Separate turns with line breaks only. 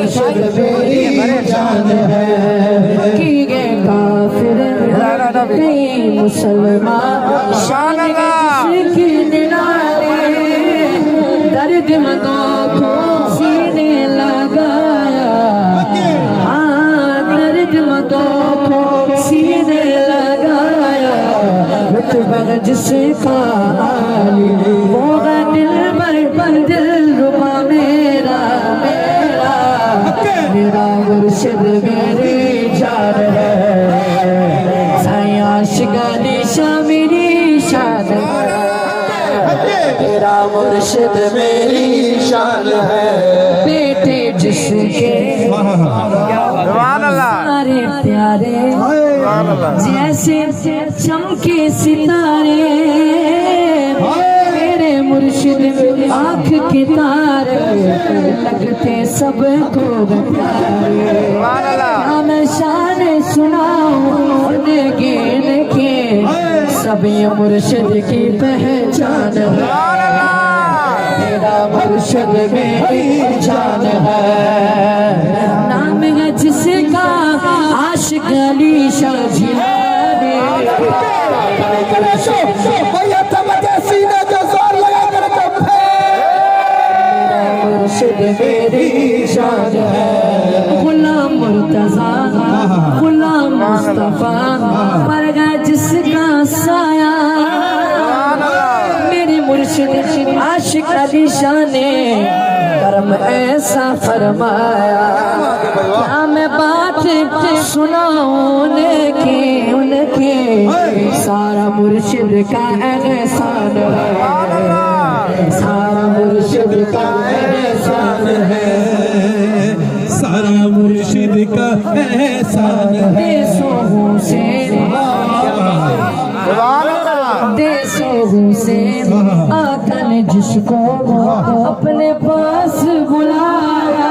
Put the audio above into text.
मुर्शिद मेरी जान है कि ये काफिर नहीं मुसलमान शान जिसकी निराले दर्द मदों को सीने लगाया दर्द मदों को सीने लगाया रुतबा जिसका आली वो दिल पर दिल रुबा मेरा मेरा मेरा मुर्शिद मेरी जान है आशिकानी शाह मेरी शान है मेरा मुर्शिद मेरी शान है बेटे जिसके सारे प्यारे जैसे चमके सितारे मेरे मुर्शिद आँख के तारे लगते सबको मैं शान सुनाऊं गिन के सब ये मुर्शिद की पहचान है मेरा मुर्शिद मेरी जान है नाम है जिसका आशिक अली शाह जिलानी मुर्शिद मेरी शान है गुलाम मुर्तजा गुलाम मुस्तफा पर जिसका साया मेरी मुर्शिद आशिक अली शाह ने कर्म ऐसा फरमाया क्या मैं बात सुनाऊं उनके सारा मुर्शिद का एहसान है सारा मुर्शिद का एहसान है
सारा मुर्शिद का एहसान है
देशों से आका ने जिसको अपने पास बुलाया